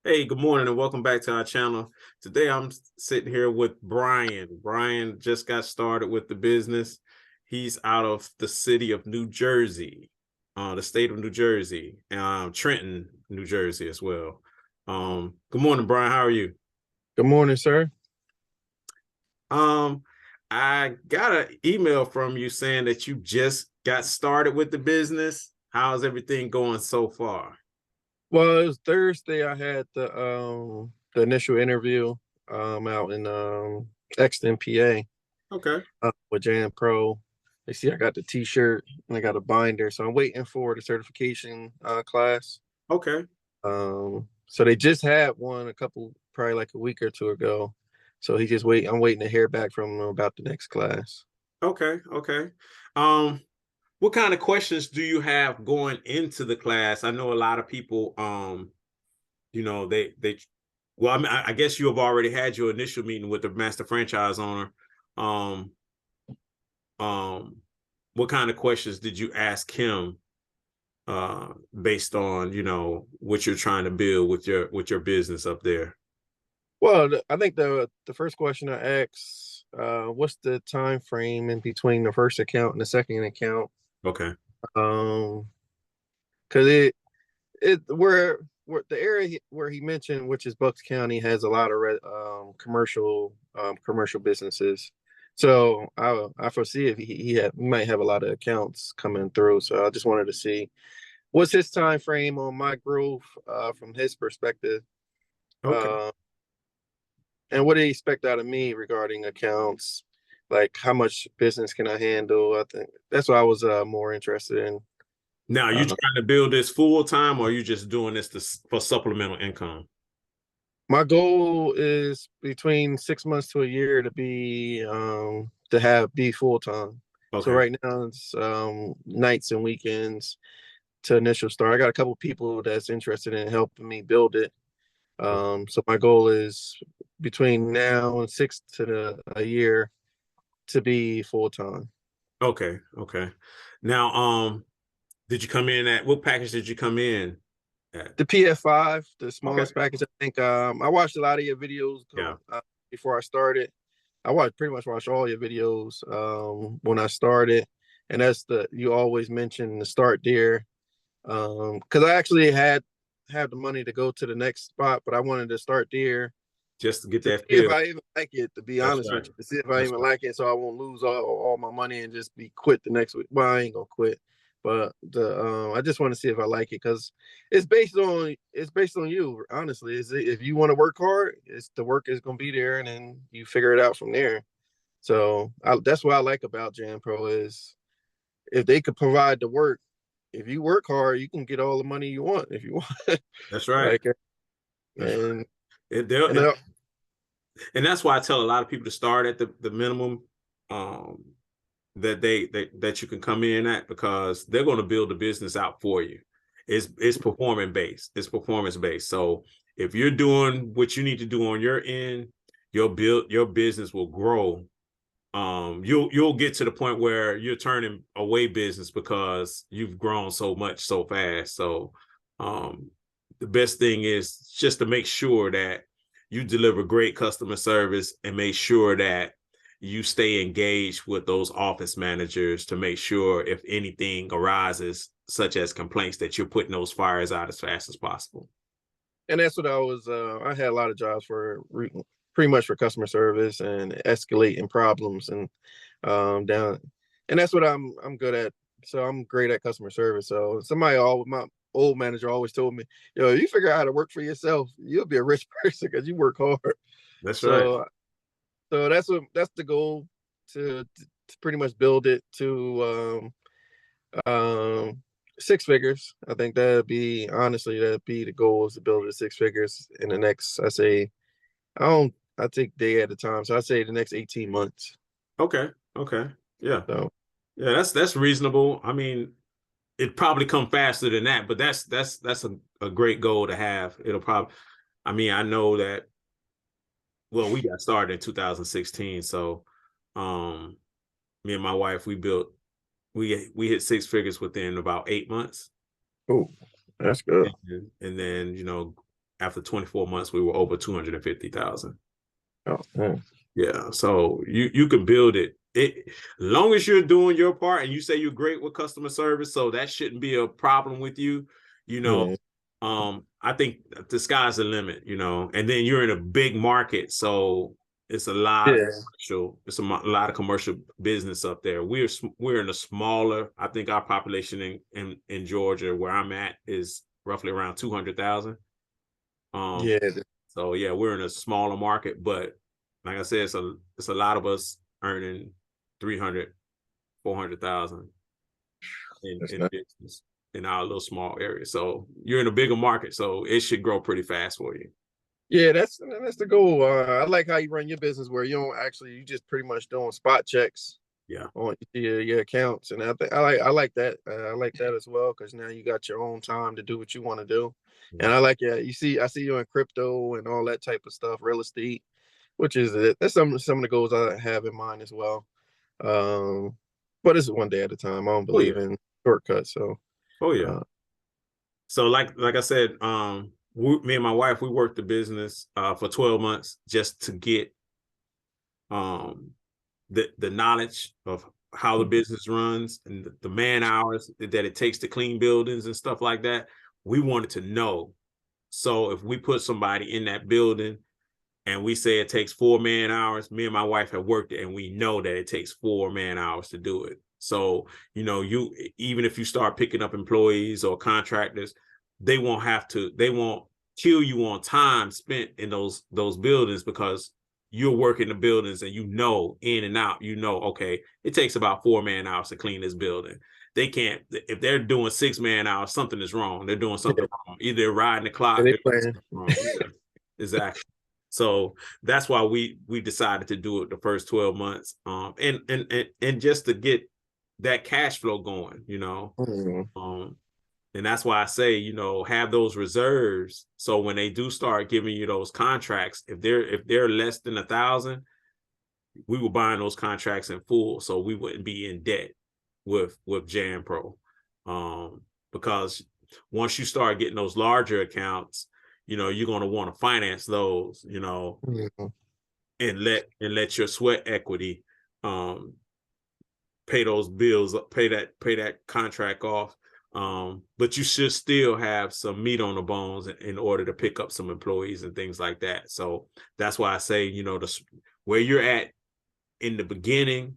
Hey, good morning and welcome back to our channel. Today I'm sitting here with Brian. Brian just got started with the business. He's out of the city of New Jersey, the state of New Jersey, Trenton, New Jersey as well. Good morning, Brian. How are you? Good morning, sir. Um, I got an email from you saying that you just got started with the business. How's everything going so far? Well, it was Thursday. I had the initial interview out in Exton, PA, Okay, with Jan Pro. They see I got the T-shirt and I got a binder, so I'm waiting for the certification class. okay. So they just had one probably like a week or two ago. So he just wait. I'm waiting to hear back from him about the next class. Okay, okay. Um, what kind of questions do you have going into the class? I know a lot of people, they well, I mean, I guess you have already had your initial meeting with the master franchise owner. Um, um, what kind of questions did you ask him based on, what you're trying to build with your business up there? Well, I think the first question I asked, what's the time frame in between the first account and the second account? Okay. Um, because it where the area where he mentioned, which is Bucks County, has a lot of commercial businesses. So I foresee if he might have a lot of accounts coming through. So I just wanted to see what's his time frame on my growth from his perspective. Okay. Uh, and what do you expect out of me regarding accounts? Like how much business can I handle? I think that's what I was more interested in. Now, are you Uh, trying to build this full time or are you just doing this for supplemental income? my goal is between 6 months to a year to be full time. So Okay. right now it's nights and weekends to initial start. I got a couple people that's interested in helping me build it. So my goal is between now and a year to be full time. Okay. Okay. Now, did you come in at what package did you come in at? The PF5, the Okay. smallest package. I think I watched a lot of your videos Yeah. before I started. Pretty much watched all your videos when I started, and that's the you always mention the start there. Because I actually had the money to go to the next spot, but I wanted to start there Just to get to that see if feel. I even like it. To be That's honest right. with you, to see if I That's even right. like it, so I won't lose all my money and just be quit the next week. Well, I ain't gonna quit, but the I just want to see if I like it because it's based on you. Honestly, if you want to work hard, it's the work is gonna be there, and then you figure it out from there. So that's what I like about Jam Pro is if they could provide the work. If you work hard, you can get all the money you want if you want. That's right. like That's right. and And, they'll- and and and that's why I tell a lot of people to start at the minimum um, that you can come in at because they're going to build the business out for you. It's performance based. It's performance based. So if you're doing what you need to do on your end, your business will grow. You'll get to the point where you're turning away business because you've grown so much so fast. So um, the best thing is just to make sure that you deliver great customer service and make sure that you stay engaged with those office managers to make sure if anything arises, such as complaints, that you're putting those fires out as fast as possible. and that's what I had a lot of jobs pretty much for customer service and escalating problems and down, and that's what I'm good at. So I'm great at customer service. So my old manager always told me, yo, you figure out how to work for yourself, you'll be a rich person because you work hard. That's right. So so that's the goal to pretty much build it to um 6 figures. I think that'd be the goal, is to build it to 6 figures in the next, I take day at a time. So I say the next 18 months. Okay. Okay. Yeah. So Yeah. That's reasonable. I mean, it probably come faster than that, but that's a great goal to have. It'll probably, I mean, I know that, well, we got started in 2016. So um me and my wife, we hit six figures within about 8 months. oh, that's good. And then, after 24 months, we were over 250,000. Oh, man. Yeah. So you can build it. As long as you're doing your part and you say you're great with customer service, so that shouldn't be a problem with you, you know. Yeah. I think the sky's the limit, you know, and then you're in a big market, so it's a lot of Yeah. commercial, it's a lot of commercial business up there. We're in a smaller, I think our population in Georgia, where I'm at, is roughly around 200,000. Yeah. So yeah, we're in a smaller market, but like I said, it's a lot of us earning 300, 400,000 That's in not. business in our little small area. So you're in a bigger market, so it should grow pretty fast for you. Yeah, that's the goal. I like how you run your business where you don't actually you just pretty much doing spot checks Yeah. on your accounts, and I like that. I like that as well because now you got your own time to do what you want to do, and I like I see you in crypto and all that type of stuff, real estate, which is it. That's some of the goals I have in mind as well. Um, but it's one day at a time. I don't Oh yeah. believe in shortcuts, so Oh yeah. uh, So like I said, me and my wife, we worked the business for 12 months just to get um the knowledge of how the business runs and the man hours that it takes to clean buildings and stuff like that. We wanted to know. So if we put somebody in that building and we say it takes 4 man hours, me and my wife have worked it and we know that it takes 4 man hours to do it. So, you know, you even if you start picking up employees or contractors, they won't kill you on time spent in those buildings because you're working the buildings and you know in and out, you know, okay, it takes about 4 man hours to clean this building. They can't, if they're doing 6 man hours, something is wrong. They're doing something yeah, wrong. Either they're riding the clock, they they're doing playing. something wrong. Yeah, exactly. So that's why we decided to do it the first 12 months. And just to get that cash flow going, you know. Mhm. And that's why I say, you know, have those reserves. So when they do start giving you those contracts, if they're less than 1,000, we were buying those contracts in full, so we wouldn't be in debt with JanPro. Because once you start getting those larger accounts, you know, you're going to want to finance those, you know, Mhm. and let your sweat equity um pay those bills, pay that contract off. But you should still have some meat on the bones in order to pick up some employees and things like that. So that's why I say, you know, where you're at in the beginning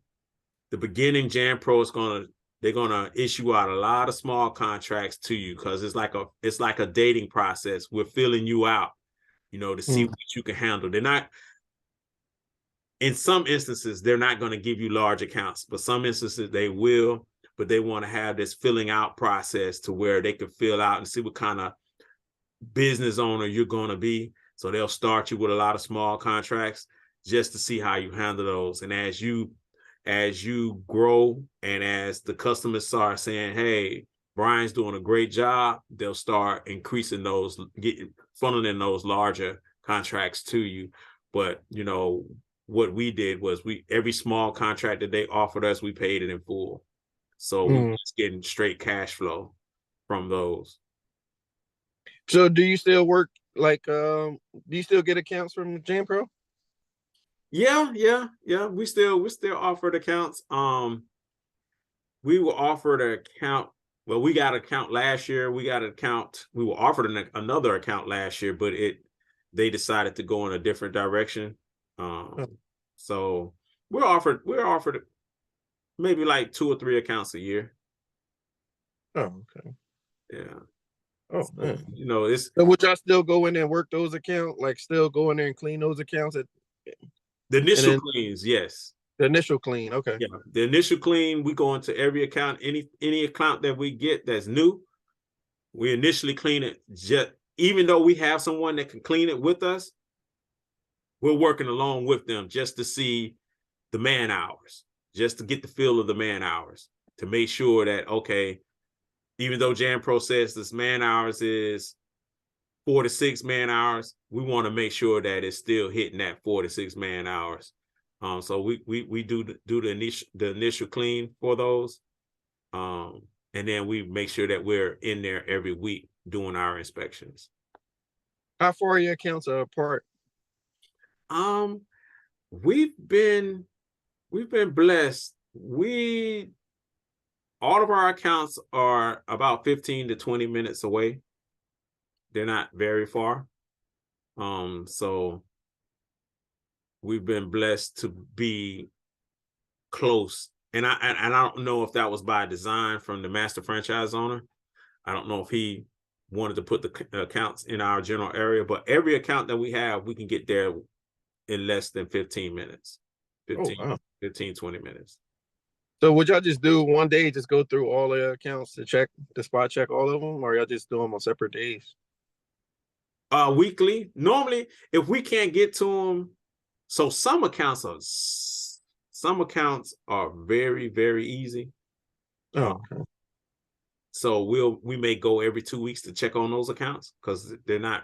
JanPro they're gonna issue out a lot of small contracts to you because it's like a dating process. We're filling you out, you know, to see Mhm. what you can handle. They're not, in some instances, they're not going to give you large accounts, but some instances they will, but they want to have this filling out process to where they can fill out and see what kind of business owner you're going to be. So they'll start you with a lot of small contracts just to see how you handle those. And as you grow and as the customers start saying, hey, Brian's doing a great job, they'll start increasing those, funneling those larger contracts to you. But, you know, what we did was every small contract that they offered us, we paid it in full. So we were Mhm. just getting straight cash flow from those. So do you still work like do you still get accounts from JanPro? Yeah. We still offered accounts. We were offered an account. Well, we got an account last year. We got an account. We were offered another account last year, but they decided to go in a different direction. Oh, So we're offered maybe like 2 or 3 accounts a year. oh, okay. Yeah. Oh So, man. you know, it's So would y'all still go in there and work those accounts? Like still go in there and clean those accounts the and initial then cleans, yes. the initial clean. Okay. Yeah. The initial clean, we go into every account, any account that we get that's new, we initially clean it. Just even though we have someone that can clean it with us, we're working along with them just to see the man hours, just to get the feel of the man hours, to make sure that, okay, even though JanPro says this man hours is 4 to 6 man hours, we want to make sure that it's still hitting that 4 to 6 man hours. So we do the initial clean for those, and then we make sure that we're in there every week doing our inspections. How far are your accounts apart? Um, we've been blessed. All of our accounts are about 15 to 20 minutes away. They're not very far. So we've been blessed to be close. And I don't know if that was by design from the master franchise owner. I don't know if he wanted to put the accounts in our general area, but every account that we have, we can get there in less than 15 minutes. Oh, 15, wow. 15, 20 minutes. So would y'all just do one day, just go through all the accounts to check the spot check all of them, or y'all just do them on separate days? Weekly. Normally, if we can't get to them, so some accounts are very, very easy. Oh, okay. So we may go every 2 weeks to check on those accounts because they're not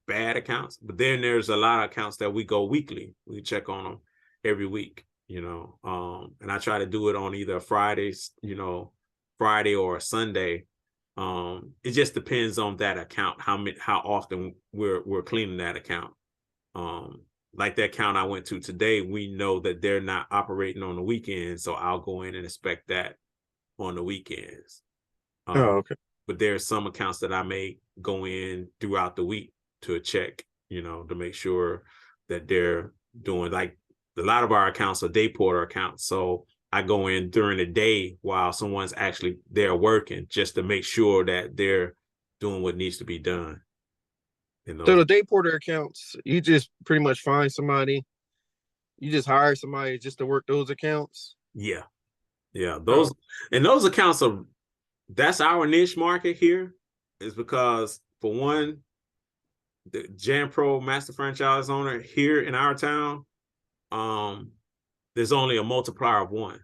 bad accounts. But then there's a lot of accounts that we go weekly. We check on them every week, and I try to do it on either Fridays, Friday or a Sunday. It just depends on that account, how often we're cleaning that account. Like that account I went to today, we know that they're not operating on the weekends, so I'll go in and inspect that on the weekends. Oh, okay. But there are some accounts that I may go in throughout the week to check, to make sure that they're doing, like, a lot of our accounts are day porter accounts. So I go in during the day while someone's actually there working, just to make sure that they're doing what needs to be done. So the day porter accounts, you just pretty much find somebody, you just hire somebody just to work those accounts. Yeah. Those accounts that's our niche market here, is because, for one, the JanPro master franchise owner here in our town, there's only a multiplier of one.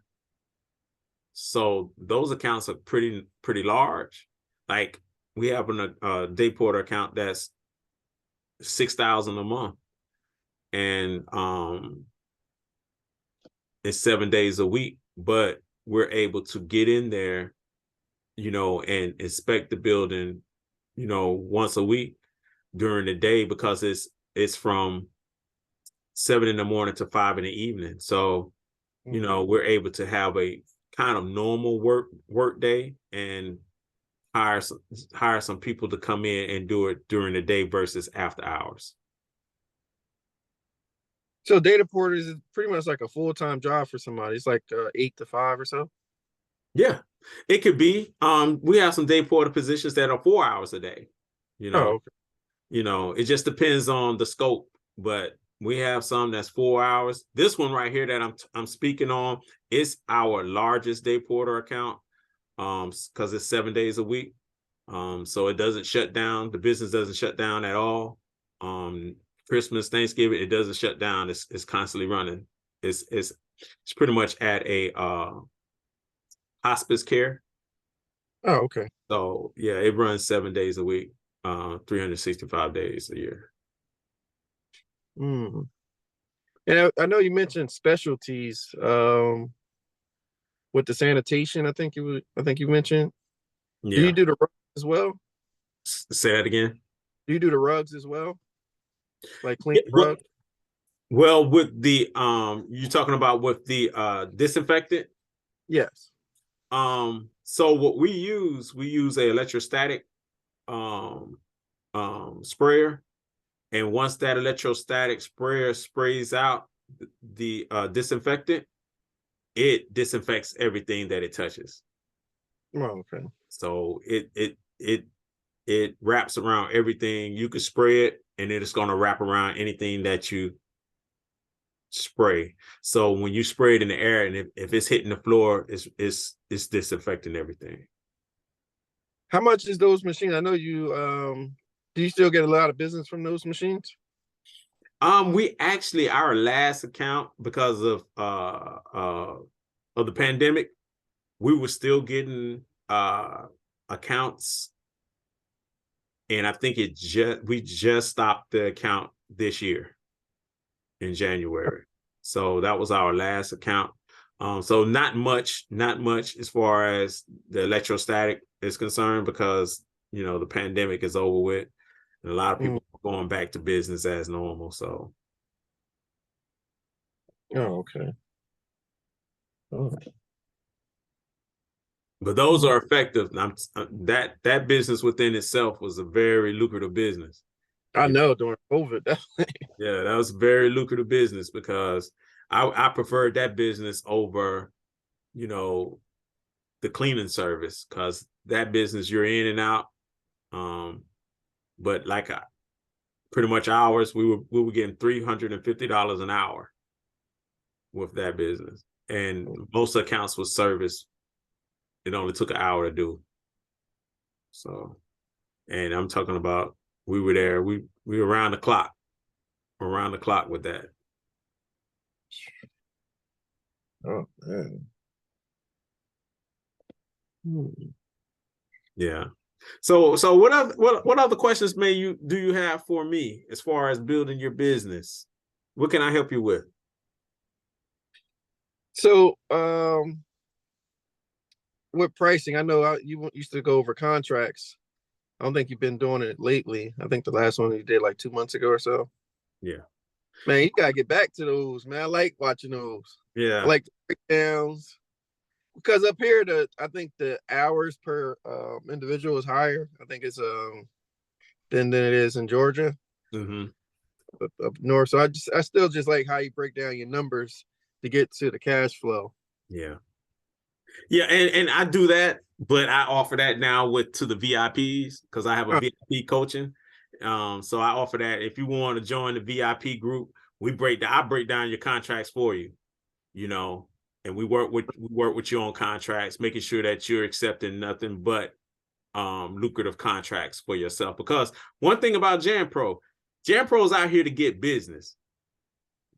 So those accounts are pretty large. Like, we have a day porter account that's 6,000 a month, and it's 7 days a week, but we're able to get in there, and inspect the building, once a week during the day, because it's from 7 in the morning to 5 in the evening. So, we're able to have a kind of normal work day and hire some people to come in and do it during the day versus after hours. So data porters is pretty much like a full-time job for somebody. It's like 8 to 5 or so. Yeah, it could be. We have some day porter positions that are 4 hours a day. Oh, okay. It just depends on the scope, but we have some that's 4 hours. This one right here that I'm speaking on is our largest day porter account, because it's 7 days a week. So it doesn't shut down. The business doesn't shut down at all. Christmas, Thanksgiving, it doesn't shut down. It's constantly running. It's pretty much at a hospice care. Oh, okay. So yeah, it runs 7 days a week, 365 days a year. And I know you mentioned specialties with the sanitation. I think you mentioned. Yeah. Do you do the rugs as well? Say that again. Do you do the rugs as well? Like clean rugs? Well, with the you're talking about with the disinfectant? Yes. So what we use a electrostatic sprayer, and once that electrostatic sprayer sprays out the disinfectant, it disinfects everything that it touches. Oh, okay. So it wraps around everything. You could spray it, and it's going to wrap around anything that you spray. So when you spray it in the air, and if it's hitting the floor, it's disinfecting everything. How much is those machines? I know you do you still get a lot of business from those machines? We actually, our last account, because of the pandemic, we were still getting accounts, and I think we just stopped the account this year in January. So that was our last account. So not much as far as the electrostatic is concerned, because the pandemic is over with, and a lot of people going back to business as normal. So. Oh, okay. Oh. But those are effective. That business within itself was a very lucrative business. I know during COVID. Yeah, that was a very lucrative business because I preferred that business over, the cleaning service, because that business you're in and out. But like pretty much hours, we were getting $350 an hour with that business, and most accounts was service. It only took an hour to do. So, and I'm talking about we were there. We were around the clock with that. Oh man. Yeah. So what other questions do you have for me as far as building your business? What can I help you with? So, with pricing, I know you used to go over contracts. I don't think you've been doing it lately. I think the last one you did like 2 months ago or so. Yeah. Man, you gotta get back to those, man. I like watching those. Yeah. I like the breakdowns. Because up here, I think the hours per individual is higher. I think it's than it is in Georgia, up north. So I still just like how you break down your numbers to get to the cash flow. Yeah, yeah, and I do that, but I offer that now to the VIPs because I have a VIP coaching. So I offer that if you want to join the VIP group, I break down your contracts for you, and we work with you on contracts, making sure that you're accepting nothing but lucrative contracts for yourself. Because one thing about JanPro is out here to get business.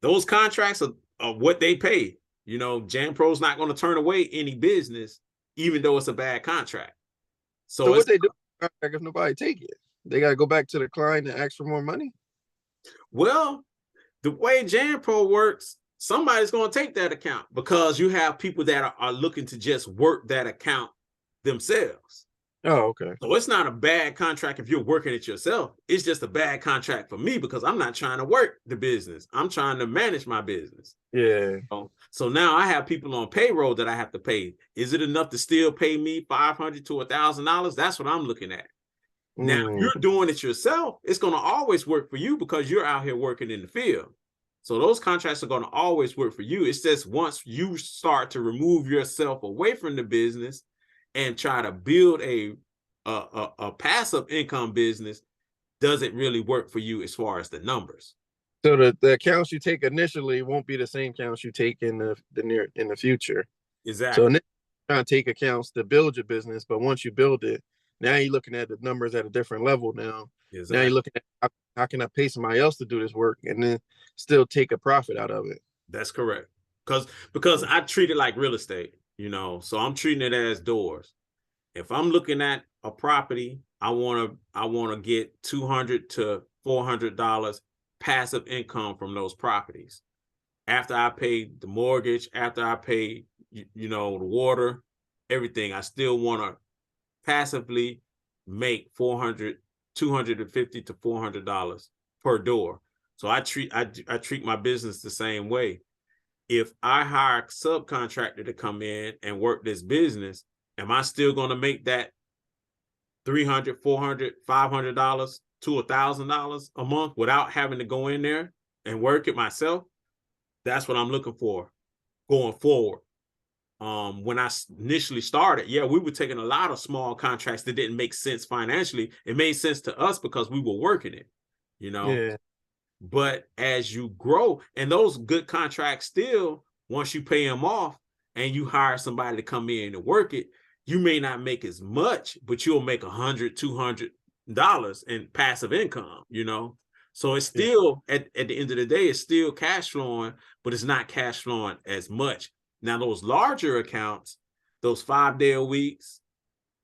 Those contracts are what they pay. JanPro is not going to turn away any business, even though it's a bad contract. So what they do if nobody take it? They got to go back to the client and ask for more money? Well, the way JanPro works, somebody's going to take that account because you have people that are looking to just work that account themselves. Oh, okay. So it's not a bad contract if you're working it yourself. It's just a bad contract for me because I'm not trying to work the business. I'm trying to manage my business. Yeah. So now I have people on payroll that I have to pay. Is it enough to still pay me $500 to $1,000? That's what I'm looking at. Now, if you're doing it yourself, it's going to always work for you because you're out here working in the field. So those contracts are going to always work for you. It's just once you start to remove yourself away from the business and try to build a passive income business, does it really work for you as far as the numbers? So the accounts you take initially won't be the same accounts you take in the future. Exactly. So initially, you're trying to take accounts to build your business, but once you build it, now you're looking at the numbers at a different level now. Exactly. Now you're looking at how can I pay somebody else to do this work and then still take a profit out of it. That's correct. Because I treat it like real estate, so I'm treating it as doors. If I'm looking at a property, I want to get $200 to $400 passive income from those properties. After I pay the mortgage, after I pay, the water, everything, I still want to passively make $250 to $400 per door. So I treat my business the same way. If I hire a subcontractor to come in and work this business, am I still going to make that $300, $400, $500 to $1,000 a month without having to go in there and work it myself? That's what I'm looking for going forward. When I initially started, we were taking a lot of small contracts that didn't make sense financially. It made sense to us because we were working it, Yeah. But as you grow, and those good contracts still, once you pay them off and you hire somebody to come in and work it, you may not make as much, but you'll make $100, $200 in passive income, So it's still, at the end of the day, it's still cash flowing, but it's not cash flowing as much. Now, those larger accounts, those 5-day-a-weeks,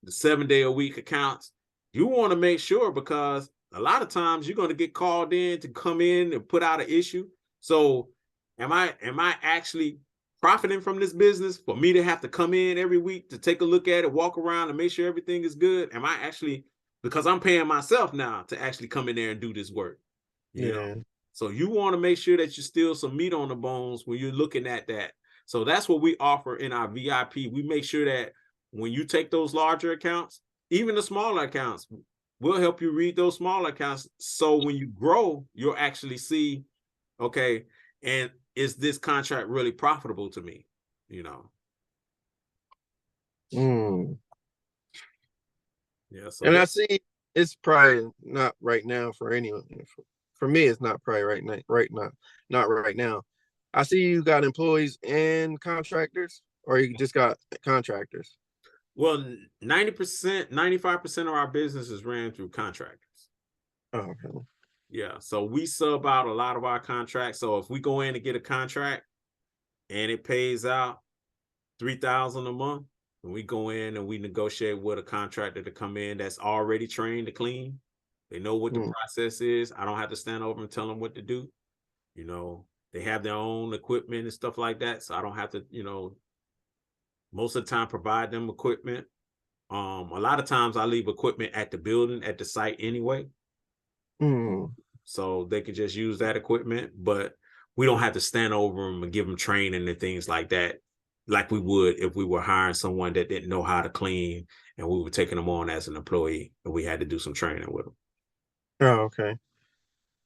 the 7-day-a-week accounts, you want to make sure because a lot of times you're going to get called in to come in and put out an issue. So am I actually profiting from this business for me to have to come in every week to take a look at it, walk around and make sure everything is good? Am I actually because I'm paying myself now to actually come in there and do this work. You know, so you want to make sure that you still some meat on the bones when you're looking at that. So that's what we offer in our VIP. We make sure that when you take those larger accounts, even the smaller accounts, we'll help you read those smaller accounts. So when you grow, you'll actually see, okay, and is this contract really profitable to me? You know. Yeah. So and I see it's probably not right now for anyone. For me, it's not probably right now. Not right now. I see you got employees and contractors, or you just got contractors. Well, 90%, 95% of our business is ran through contractors. Oh, okay. Yeah. So we sub out a lot of our contracts. So if we go in and get a contract and it pays out $3,000 a month, and we go in and we negotiate with a contractor to come in that's already trained to clean. They know what the process is. I don't have to stand over and tell them what to do. You know, they have their own equipment and stuff like that. So I don't have to, you know, most of the time provide them equipment. A lot of times I leave equipment at the building, at the site anyway. So they can just use that equipment, but we don't have to stand over them and give them training and things like that, like we would if we were hiring someone that didn't know how to clean and we were taking them on as an employee and we had to do some training with them. Oh, okay.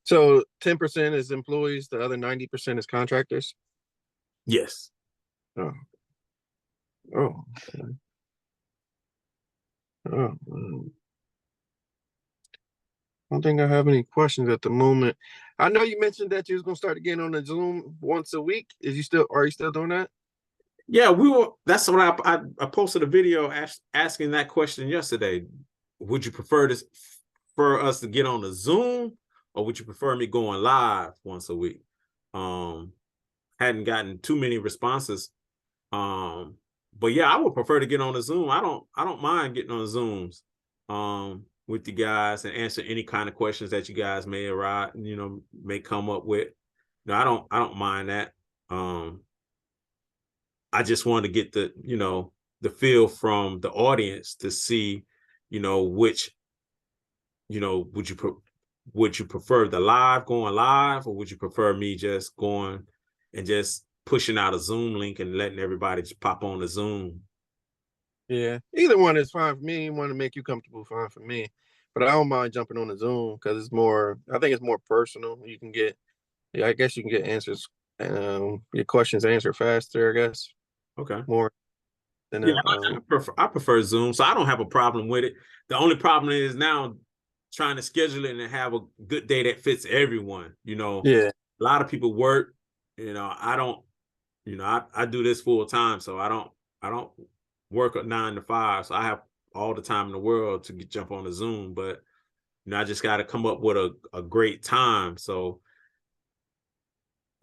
So 10% is employees, the other 90% is contractors? Yes. Oh. Oh. Okay. Oh. I don't think I have any questions at the moment. I know you mentioned that you was gonna start getting on the Zoom once a week. Are you still doing that? Yeah, that's what I posted a video asking that question yesterday. Would you prefer us to get on the Zoom, or would you prefer me going live once a week? Hadn't gotten too many responses. But yeah, I would prefer to get on the Zoom. I don't mind getting on the Zooms with you guys and answer any kind of questions that you guys may come up with. No, I don't mind that. I just want to get the feel from the audience to see, which, would you prefer going live, or would you prefer me just going and just pushing out a Zoom link and letting everybody just pop on the Zoom? Yeah, either one is fine for me. Want to make you comfortable, fine for me. But I don't mind jumping on the Zoom because I think it's more personal. You can get, yeah, I guess you can get answers, your questions answered faster, I guess. Okay. More than yeah, I prefer Zoom, so I don't have a problem with it. The only problem is now trying to schedule it and have a good day that fits everyone. Yeah. A lot of people work. I don't. I do this full time, so I don't work a 9 to 5, so I have all the time in the world to jump on the Zoom. But I just got to come up with a great time. So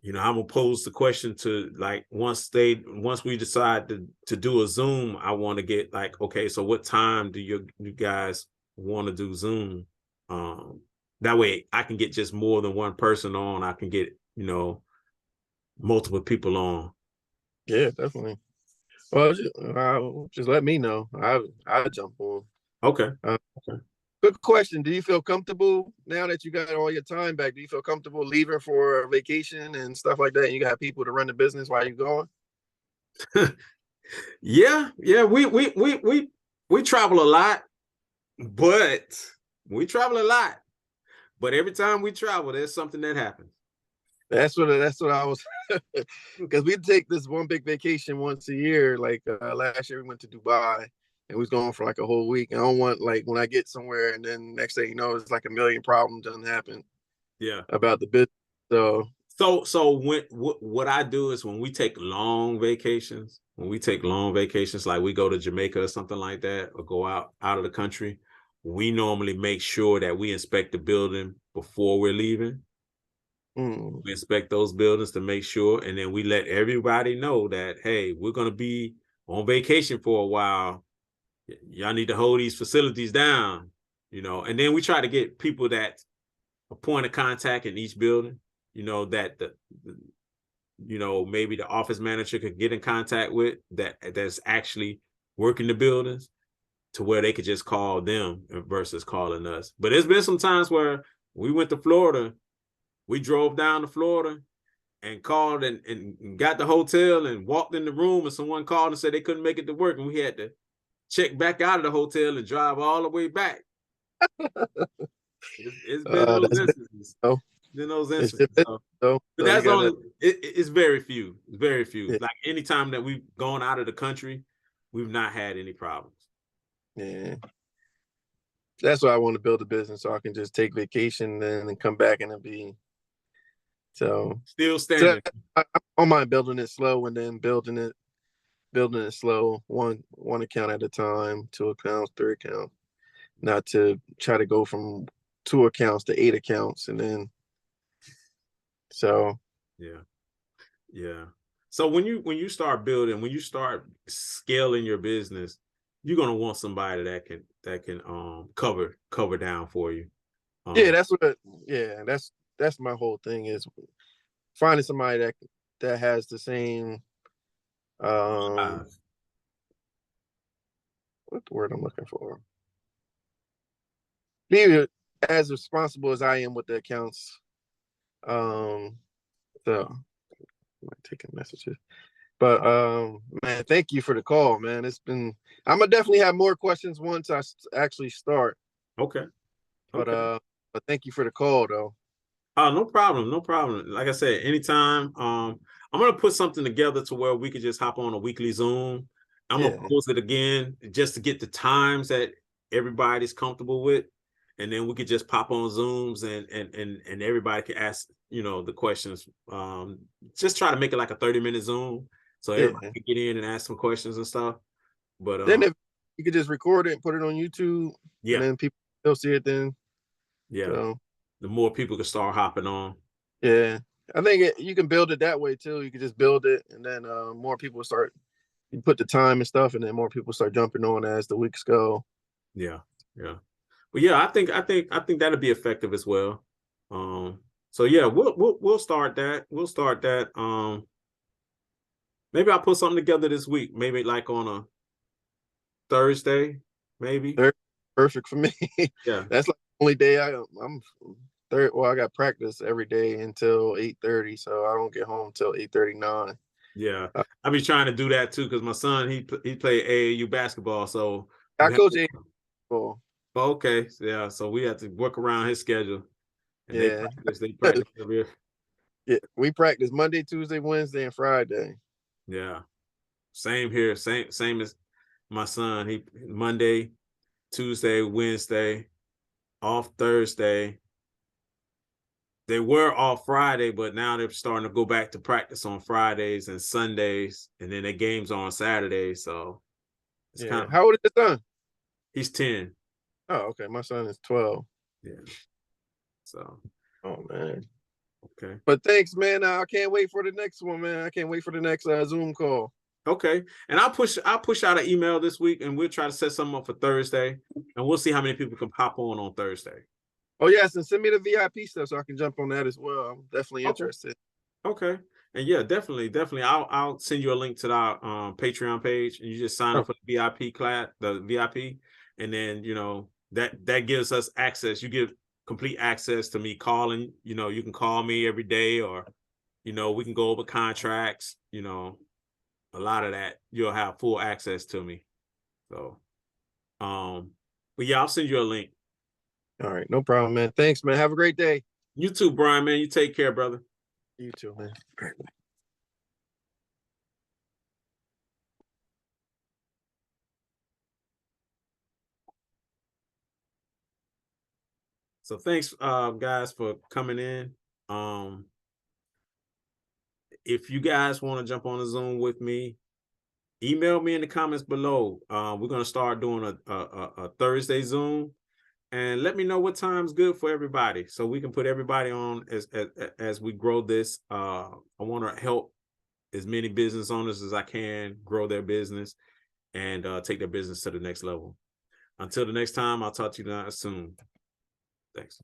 I'm gonna pose the question to, like, once we decide to do a Zoom, I want to get, like, okay, so what time do you guys want to do Zoom? That way I can get just more than one person on. I can get multiple people on. Yeah, definitely. Well, just let me know. I'll jump on. Okay. Okay. Good question. Do you feel comfortable now that you got all your time back? Do you feel comfortable leaving for a vacation and stuff like that? And you got people to run the business while you're going? Yeah. We travel a lot, but every time we travel, there's something that happens. That's what I was, because we take this one big vacation once a year. Like last year, we went to Dubai and we was going for like a whole week. And I don't want, like, when I get somewhere and then next thing you know, it's like a million problems done happen. Yeah. About the business. So what I do is when we take long vacations, like we go to Jamaica or something like that, or go out of the country, we normally make sure that we inspect the building before we're leaving. We inspect those buildings to make sure, and then we let everybody know that, hey, we're going to be on vacation for a while. Y'all need to hold these facilities down, and then we try to get people that a point of contact in each building, that maybe the office manager could get in contact with, that's actually working the buildings, to where they could just call them versus calling us. But there's been some times where we went to Florida, we drove down to Florida and called and got the hotel and walked in the room, and someone called and said they couldn't make it to work, and we had to check back out of the hotel and drive all the way back. It's been those instances. Been those instances. But that's only it's very few. It's very few. Yeah. Like anytime that we've gone out of the country, we've not had any problems. Yeah. That's why I want to build a business, so I can just take vacation and then come back and it'll be so still standing. So I don't mind building it slow and then building it slow, one account at a time, 2 accounts, 3 accounts, not to try to go from 2 accounts to 8 accounts and then so yeah. So when you start building, when you start scaling your business, you're gonna want somebody that can cover down for you. That's my whole thing is finding somebody that has the same what's the word I'm looking for? Be as responsible as I am with the accounts. So I'm taking messages. But man, thank you for the call, man. I'm gonna definitely have more questions once I actually start. Okay. But thank you for the call though. Oh, no problem. Like I said, anytime. I'm gonna put something together to where we could just hop on a weekly Zoom. I'm gonna post it again just to get the times that everybody's comfortable with, and then we could just pop on Zooms and everybody can ask, the questions. Just try to make it like a 30-minute Zoom so everybody can get in and ask some questions and stuff. But then if you could just record it and put it on YouTube, and then people will see it then. Yeah. So, the more people can start hopping on. Yeah. I think you can build it that way too. You can just build it and then more people start, you put the time and stuff, and then more people start jumping on as the weeks go. Yeah. But yeah, I think that'll be effective as well. So yeah, we'll start that. Maybe I'll put something together this week, maybe like on a Thursday, maybe. Perfect for me. Yeah. That's like the only day I'm third. Well, I got practice every day until 8:30, so I don't get home till 8:39. Yeah, I be trying to do that too because my son he played AAU basketball, so I coach AAU basketball. Okay, yeah, so we have to work around his schedule. And they practice every year. Yeah, we practice Monday, Tuesday, Wednesday, and Friday. Yeah, same here. Same as my son. He Monday, Tuesday, Wednesday, off Thursday. They were off Friday, but now they're starting to go back to practice on Fridays and Sundays, and then their games on Saturdays. So it's kind of. How old is your son? He's 10. Oh, okay. My son is 12. Yeah. So. Oh man. Okay. But thanks, man. I can't wait for the next one, man. I can't wait for the next Zoom call. Okay. And I'll push out an email this week, and we'll try to set something up for Thursday, and we'll see how many people can pop on Thursday. Oh yes, and send me the VIP stuff so I can jump on that as well. I'm definitely interested. Okay. And yeah, definitely. I'll send you a link to our Patreon page, and you just sign up for the VIP class, the VIP, and then that gives us access. You give complete access to me calling. You can call me every day, or we can go over contracts. A lot of that you'll have full access to me. So, but yeah, I'll send you a link. All right, no problem, man. Thanks, man. Have a great day. You too, Brian, man. You take care, brother. You too, man. All right. So thanks, guys, for coming in. If you guys want to jump on a Zoom with me, email me in the comments below. We're going to start doing a Thursday Zoom. And let me know what time's good for everybody, so we can put everybody on as we grow this. I want to help as many business owners as I can grow their business and take their business to the next level. Until the next time, I'll talk to you guys soon. Thanks.